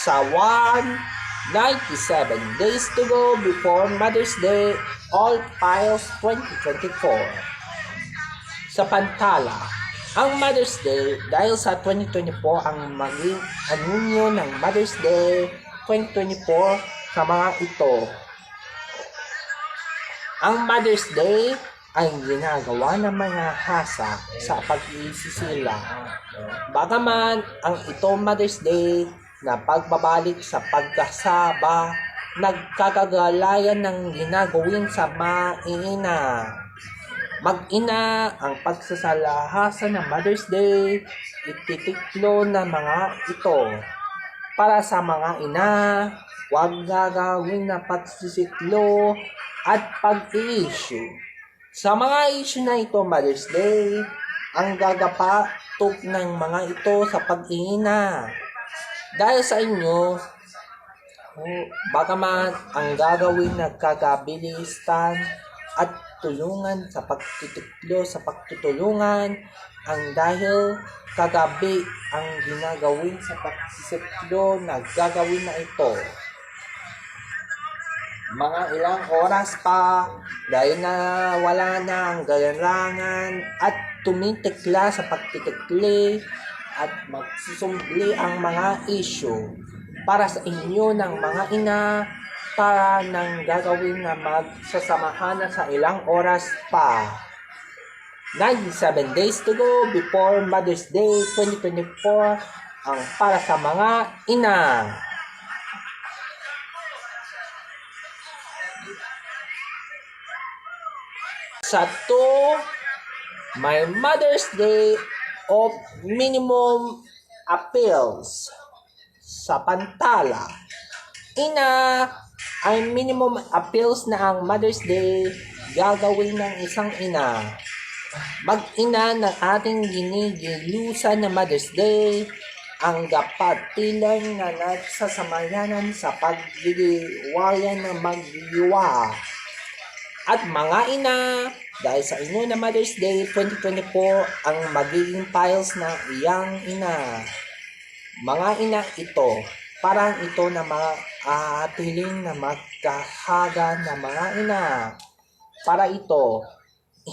Sa 197 days to go before Mother's Day, All Files 2024. Sa Pantala, ang Mother's Day dahil sa 2024 ang maging anunyo ng Mother's Day 2024 sa mga ito. Ang Mother's Day ay ginagawa ng mga hasa sa pag-iisisila. Bagaman ang ito Mother's Day na pagbabalik sa pagkasaba, nagkakagalayan ng ginagawin sa mag-ina. Mag-ina ang pagsasalahasan ng Mother's Day, ititiklo ng mga ito. Para sa mga ina, huwag gagawin na pagsisiklo at pag-i-issue. Sa mga issue na ito, Mother's Day, ang gagapatok ng mga ito sa pag-ina. Dahil sa inyo, bagaman ang gagawin na kagabilistan at tulungan sa pagtitiklo sa pagtutulungan, ang dahil kagabi ang ginagawin sa pagsisiklo na gagawin na ito. Mga ilang oras pa dahil na wala na ang galarangan at tumitikla sa pagtitikli at magsusumbli ang mga issue para sa inyo ng mga ina para nang gagawin na magsasamahan na sa ilang oras pa. 97 days to go before Mother's Day 2024 ang para sa mga ina. Sa 2, may Mother's Day of minimum appeals. Sa Pantala, ina ay minimum appeals na ang Mother's Day gagawin ng isang ina. Mag-ina ng ating ginigilusan na Mother's Day ang kapatilan na nagsasamayanan sa pagdiwayan ng magdiwa. At mga ina, dahil sa inyo na Mother's Day 2024 ang magiging files na iyang ina. Mga ina ito, parang ito na mga atiling na magkahaga na mga ina. Para ito,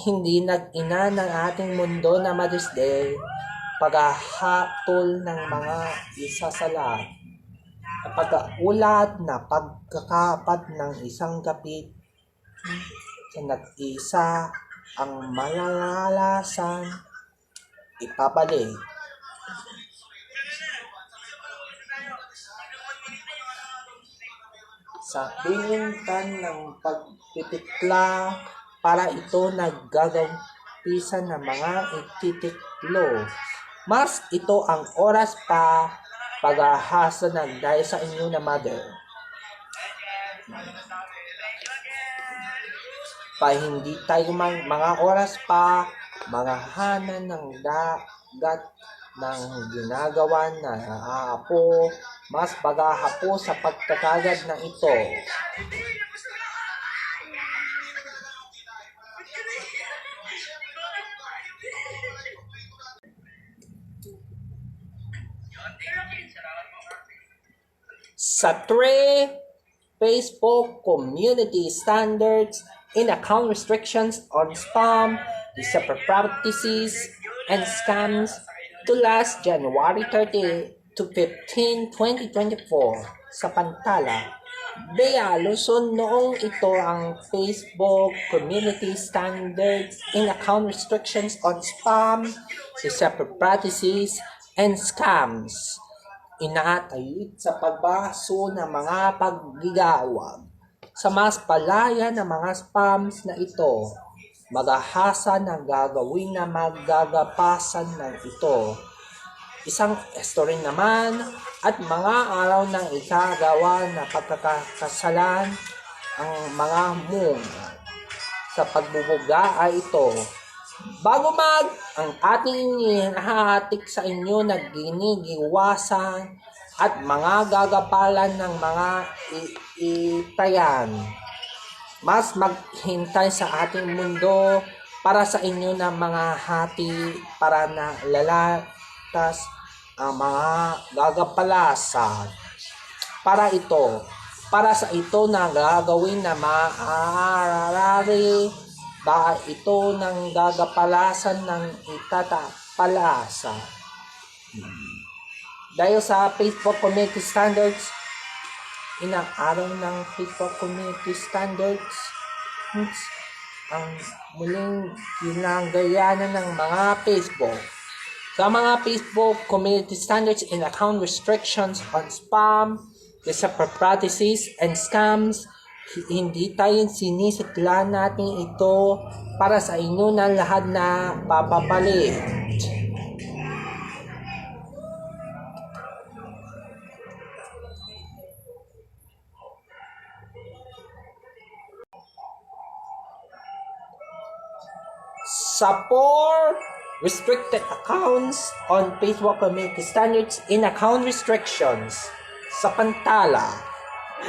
hindi nag-ina ng ating mundo na Mother's Day, paghahatol ng mga isasalat. Pag-ulat na pagkakapad ng isang gapit sa nag-isa ang malalalasan ipabalik. Sa pinuntan ng pagtitikla para ito naggagapisan ng mga ititiklo. Mas ito ang oras pa paghahasa ng dahil sa inyo na mother. Pa hindi tayo mga oras pa maghahanan ng dagat ng ginagawa na aapo, mas paghahapo sa pagkakagad na ito. Sa 3, Facebook community standards in account restrictions on spam, deceptive practices, and scams to last January 30 to 15, 2024 sa Pantala. Bea Luzon noong ito ang Facebook community standards in account restrictions on spam, deceptive practices, and scams. Inaatayit sa pagbaso ng mga paggigawag sa mas palaya ng mga spams na ito. Maghahasa ng gagawin na maggagapasan ng ito. Isang rin naman at mga araw ng ikagawa na pagkakasalan ang mga mung sa pagbubuga ay ito. Bago ang ating hinahatik sa inyo na ginigiwasan at mga gagapalan ng mga itayan. Mas maghintay sa ating mundo para sa inyo na mga hati para na lalatas ang mga gagapalasan. para sa ito na gagawin na maaari ba ito ng gagapalasan ng itatapalasa. Dahil sa Facebook Community Standards, inaaraw ng Facebook Community Standards ang muling ginagayanan ng mga Facebook. Sa mga Facebook Community Standards and Account Restrictions on Spam, Deceptive Practices, and Scams, hindi tayo sinisikla natin ito para sa inyo na lahat na papapalit. Sa 4 restricted accounts on Facebook Community Standards in Account Restrictions sa pantala,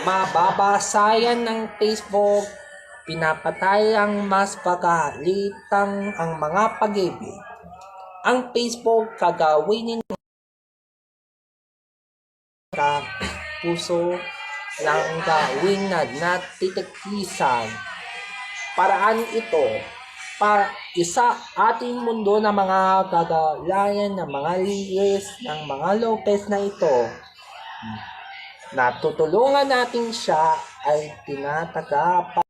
mababasayan ng Facebook, pinapatay ang mas pagalitang ang mga pag-ibig. Ang Facebook kagawin ng puso lang gawin na natitikisan. Paraan ito para isa ating mundo ng mga kagalayan ng mga liis ng mga Lopez na ito. Natutulungan natin siya ay tinatagapa.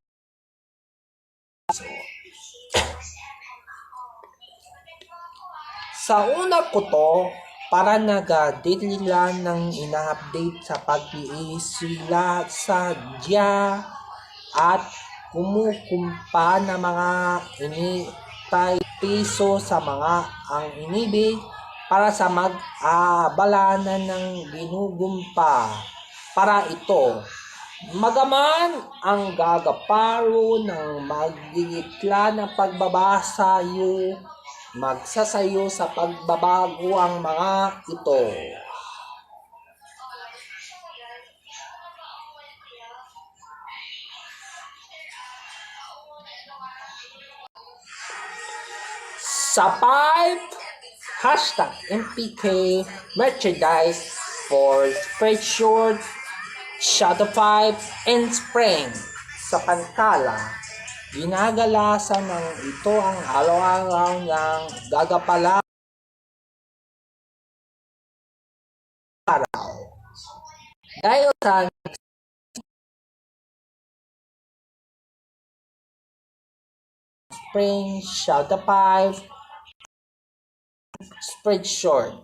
Sa una ko to, para nagadidila ng ina-update sa pag-iisila sa dya at kumukumpa na mga initay piso sa mga ang inibig para sa mag-abalanan ng ginugumpa. Para ito, magaman ang gagaparo ng magigitla ng pagbabasayo, magsasayo sa pagbabago ang mga ito. Sa 5, hashtag MPK merchandise for Spreadshirt, Shopify, and Spring sa pantala. Ginagalasan ng ito ang araw-araw ng gagapala araw. Dahil sa Spring, Shopify, Spreadshirt,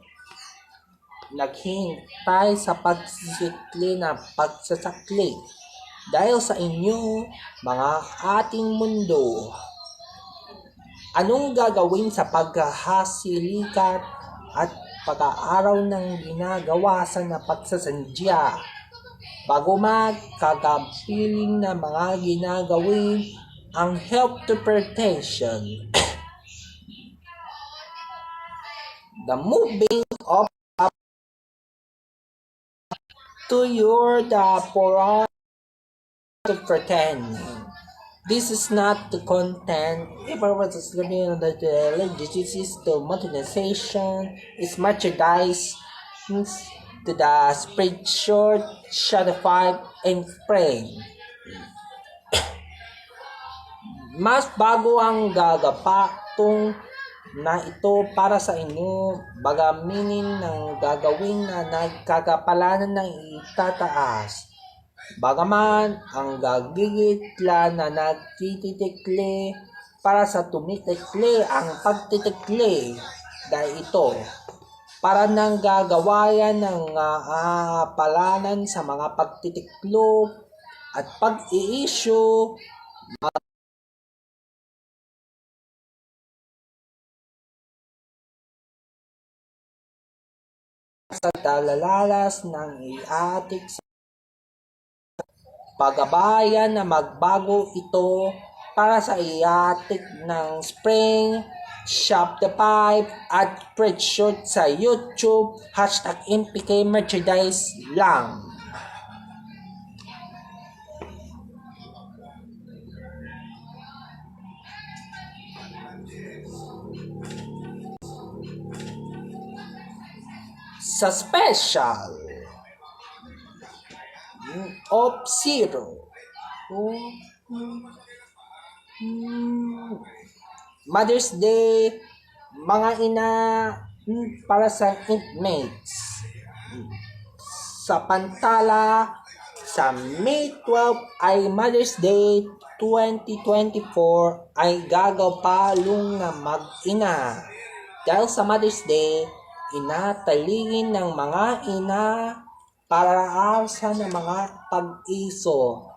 naghihintay sa pagsisakli na pagsasakli dahil sa inyo, mga ating mundo. Anong gagawin sa paghahasilikat at pag-aaraw ng ginagawasan na pagsasandya bago magkagapiling na mga ginagawin ang self-interpretation, the moving of to your the for to pretend. This is not the content. If I was living on the disease to modernization, is merchandise to the Spreadshirt, Shopify, and Spring. Mas bago ang gagapatong na ito para sa inyo, bagaminin ng gagawin na nagkagapalanan ng itataas. Bagaman ang gagigitla na nagtititikli para sa tumitikli ang pagtitikli dahil ito para nang gagawayan ng palanan sa mga pagtitiklo at pag-i-issue sa dalalalas ng iatik sa pagabayan na magbago ito para sa iatik ng Spring, Shopify at Spreadshirt sa YouTube, hashtag MPK merchandise lang. Sa special of zero. Mother's Day, mga ina, para sa inmates. Sa Pantala, sa May 12 ay Mother's Day 2024 ay gagawpalong na mag-ina. Dahil sa Mother's Day, inatalingin ng mga ina para sa ng mga pag-iso.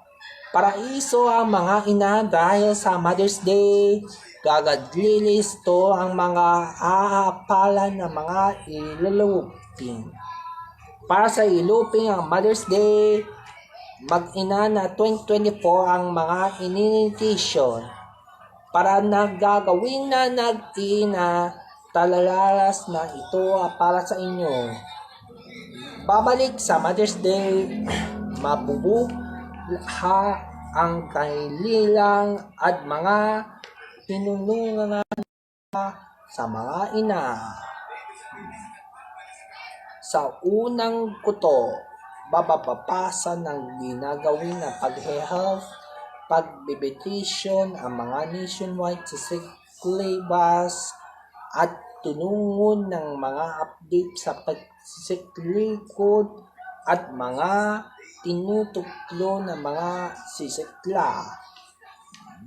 Paraiso ang mga ina dahil sa Mother's Day, gagadlilis to ang mga aapalan ng mga iluluping. Para sa iluping ang Mother's Day, mag-ina na 2024 ang mga invitation. Para nagagawin na nag-ina, talalalas na ito para sa inyo. Babalik sa Mother's Day, mabubuha ang kanilang at mga pinulungan sa mga ina. Sa unang kuto, bababasa ng ginagawin na pag-health, pag-bebetisyon ang mga nationwide sa syllabus at tunungon ng mga update sa pagsisiklikod at mga tinutuklo ng mga sisikla.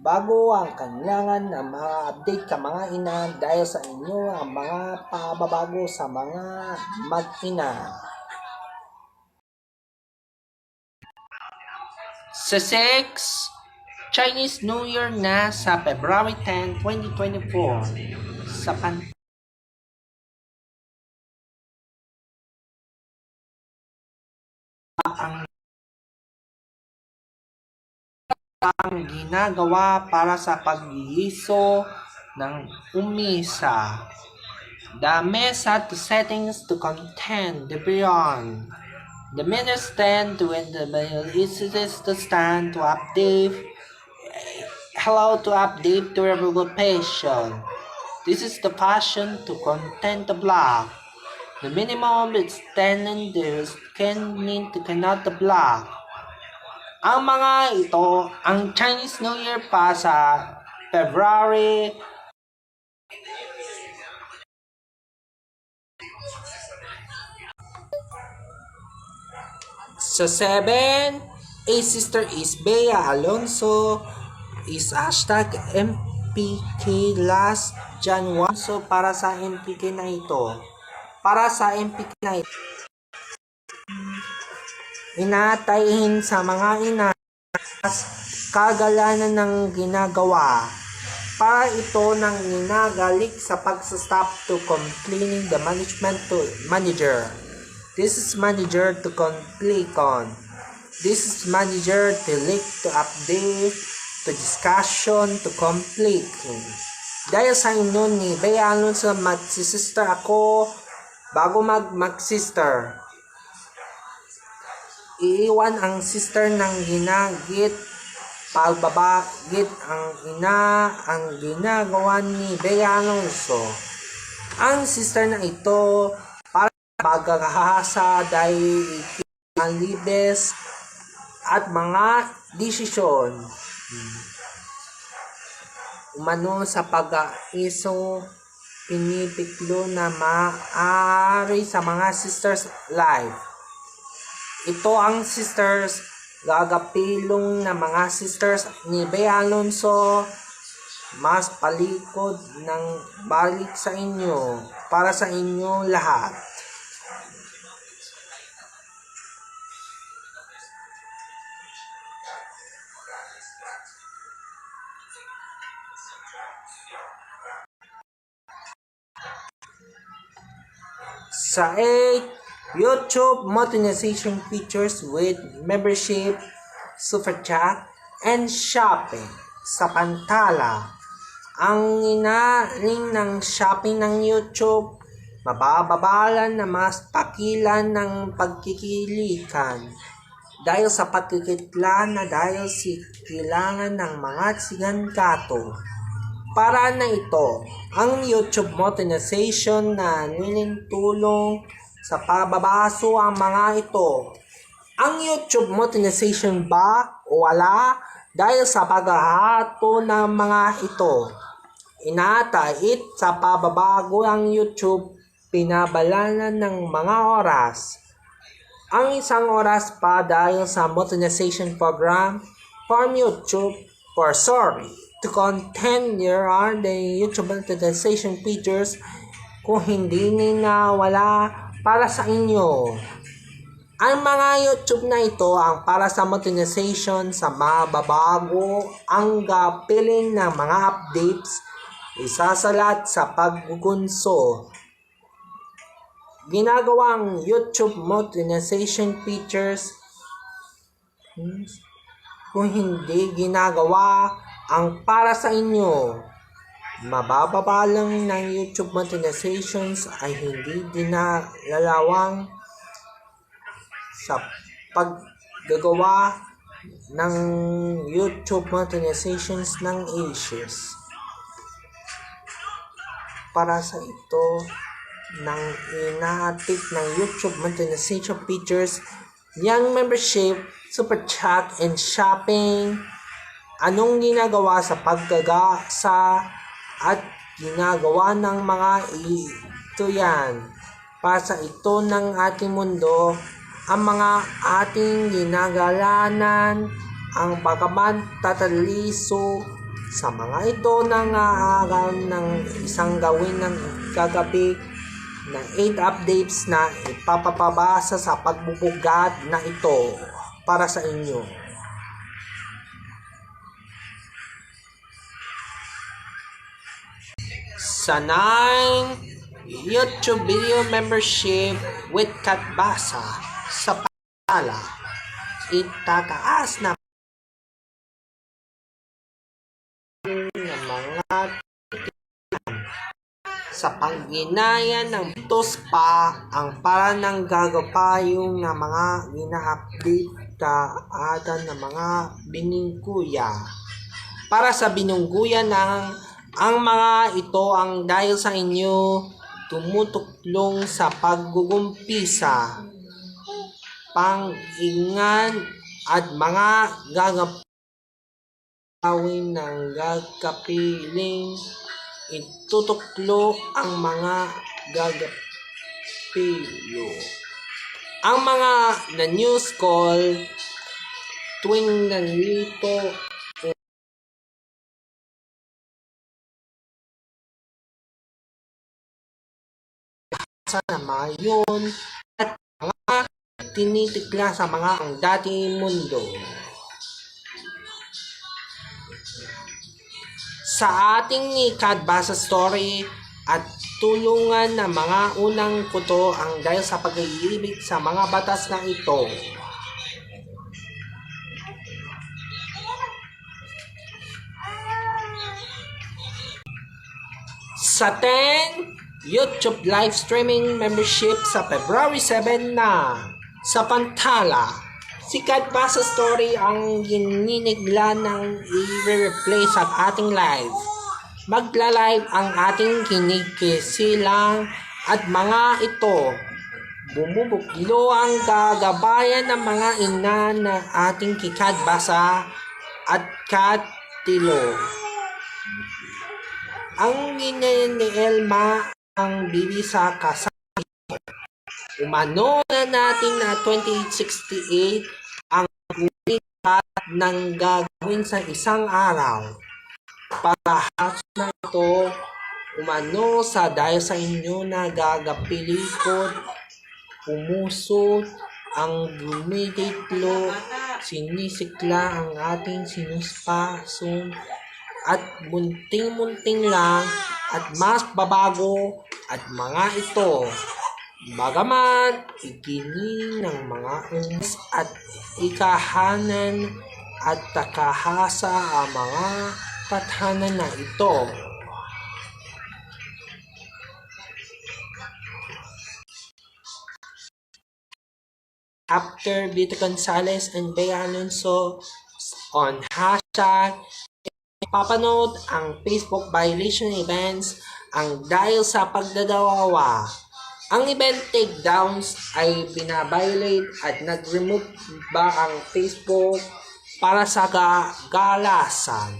Bago ang kailangan na mga update ka mga ina dahil sa inyo ang mga pababago sa mga mag-ina. Sa 6, Chinese New Year na sa February 10, 2024 sa ang ginagawa para sa paghihiso ng umisa. The mesa to settings to content the beyond. The minutes stand to when the mail is to stand to update. Hello to update to revolution. This is the passion to content the block. The minimum is standing there can mean to cannot the block. Ang mga ito, ang Chinese New Year pa sa February sa 7, a sister is Bea Alonso is hashtag MPK last January. So para sa MPK na ito, inatayin sa mga ina kagalanan ng ginagawa. Para ito ng ginagalik sa pag-stop to complaining the management to manager. This is manager to click on. This is manager to click to update to discussion to complete. Dahil sa inyo ni Bea Alonso mag-sister ako bago mag-sister. Iiwan ang sister ng ginagit, pagbabagit ang ina ang ginagawa ni Bea Alonso. Ang sister na ito para magkakahasa dahil ang libes at mga desisyon. Umano sa pag-iso pinipiklo na maaari sa mga sisters life. Ito ang sisters, gagapilong na mga sisters ni Bea Alonso, mas palikod ng balik sa inyo, para sa inyo lahat. Sa 8, YouTube monetization features with membership, super chat, and shopping. Sa Pantala, ang inaling ng shopping ng YouTube, mabababalan na mas pakilan ng pagkikilikan. Dahil sa pagkikitlan na dahil si kailangan ng mga sigankato. Para na ito, ang YouTube monetization na nilintulong sa pababaso ang mga ito Ang YouTube monetization ba o wala dahil sa paghahato ng mga ito? Inaatay sa pababago ang YouTube, pinabalanan ng mga oras. Ang isang oras pa dahil sa monetization program from YouTube to continue on the YouTube monetization features kung hindi na wala para sa inyo. Ang mga YouTube na ito ang para sa monetization sa mababago ang gapiling ng mga updates isasalat sa paggugunso. Ginagawang YouTube monetization features kung hindi ginagawa ang para sa inyo. Mabababa lang ng YouTube monetizations ay hindi dinalalawang sa paggagawa ng YouTube monetizations ng issues. Para sa ito ng inaatid ng YouTube monetization features, yung membership, super chat, and shopping. Anong ginagawa sa paggagasa at ginagawa ng mga ito yan? Para sa ito ng ating mundo, ang mga ating ginagalanan, ang pagkamantataliso sa mga ito nang aaral ng isang gawin ng kagabi na 8 updates na ipapapabasa sa pagbubugat na ito para sa inyo. Sa 9 YouTube video membership with Katbasa sa Pantala, itataas na mga sa pagginaya ng tos pa ang para ng gagapayong na mga gina-update kaatan ng mga binungguya. Para sa binungguya ng ang mga ito ang dahil sa inyo tumutuklong sa paggugumpisa, pang-ingan at mga gagawin ng gagapiling. Itutuklo ang mga gagapilo. Ang mga na news call tuwing nandito sa naman yun at mga tinitikla sa mga ang dating mundo. Sa ating Katbasa story at tulungan ng mga unang kuto ang dahil sa pag-iibig sa mga batas na ito. Sa 10 YouTube live streaming membership sa February 7 na sa Pantala, si Katbasa Story ang gininigla ng i-replay sa ating live. Magla-live ang ating kinikisilang at mga ito. Bumubuklo ang gagabayan ng mga ina na ating kikadbasa at katilo. Ang ni Elma ang bibi sa kasama. Umano na natin na 2868 ang gulikat ng gagawin sa isang araw. Pagkahas na ito, umano sa dahil sa inyo na gagapilikod, pumusot, ang gumiditlo, sinisikla ang ating sinuspason, at munting-munting lang at mas babago at mga ito. Bagaman ikiling ng mga umas at ikahanan at takahasa ang mga tathanan na ito. After Vito Gonzalez and Bea Alonso on hashtag, papanood ang Facebook violation events ang dahil sa pagdadawawa. Ang event takedowns ay binabiolate at nag-remove ba ang Facebook para sa kagalasan,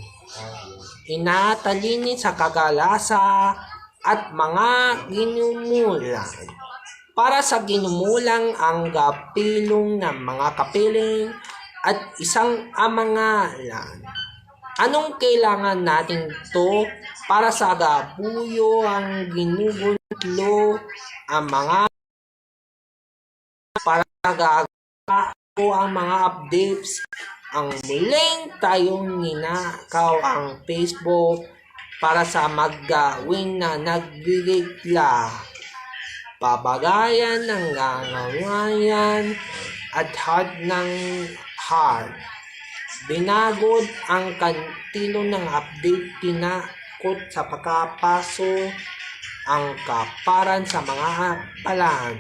inatalini sa kagalasa at mga ginumulan. Para sa ginumulang ang gapilong ng mga kapiling at isang amangalan. Anong kailangan natin to para sa gabuyo ang ginugutlo ang mga para gagawa ang mga updates ang muling tayong ninakaw ang Facebook para sa maggawin na nagbibigla. Pabagayan ng gangawayan at heart ng heart. Binagod ang kantilo ng update, pinakot sa pagkapaso ang kaparan sa mga palan.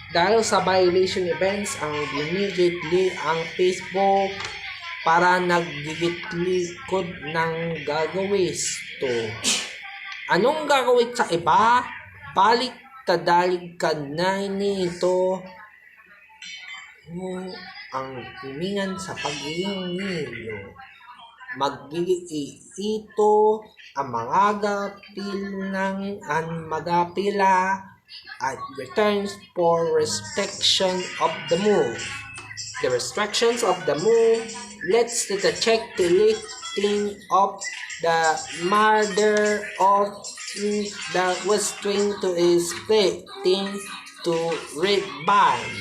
Dahil sa violation events, ang immediately ang Facebook para naggigitlikod ng gagawis to. Anong gagawin sa iba? Balik tadalig ka na nito ang himingan sa pag-iingilo. Mag-iito ang mga gapilang ang magapila at returns for restriction of the move. The restrictions of the move leads to the check deleting of the murder of that was trained to is splitting to rebind.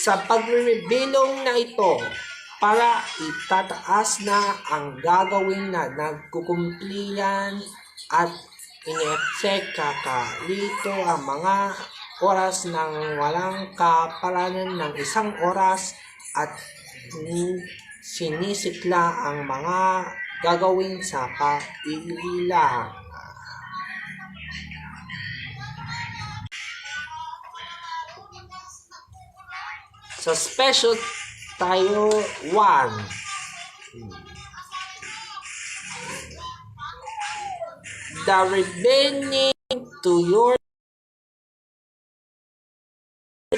Sa pagre-rebilong na ito, para itataas na ang gagawin na nagkukumpliyan at ine-check kakalito ang mga oras ng walang kaparanan ng isang oras at sinisikla ang mga gagawin sa paiilang. Sa special tayo 1. The revening to your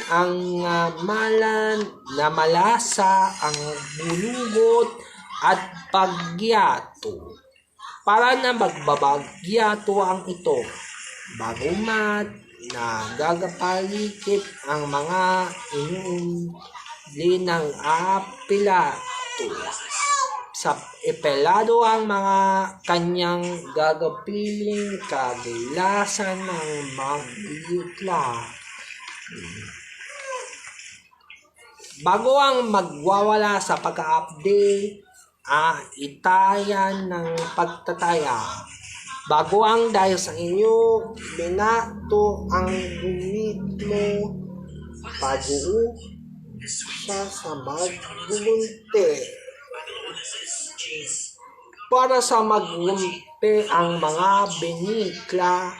ang malan na malasa ang bulugot at pagyato. Para na magbabagyato ang ito. Bagumat na gagapalikip ang mga inuunli ng apilato. Sa epelado ang mga kanyang gagapiling kagilasan ng magigitla. Bago ang magwawala sa pagka-update, itayan ng pagtataya. Bago ang dahil sa inyo, binato ang gumitlo, pag-uuk siya sa magbulunti. Para sa maglumpi ang mga binikla,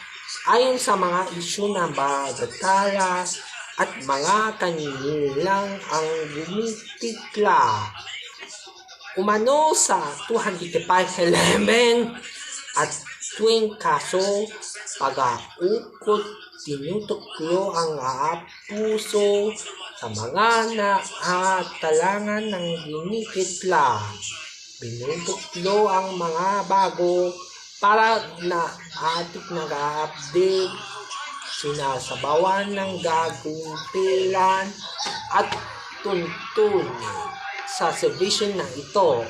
ayon sa mga isyu ng bagatalas at mga kanilang ang gumitikla. Umano sa 255.11 at tuwing kaso, pag-aukot, tinutuklo ang puso sa mga naatalangan ng ginikitla. Binutuklo ang mga bago para na atik nag-update, sinasabawan ng gagumpilan at tuntun sa servisyo na ito.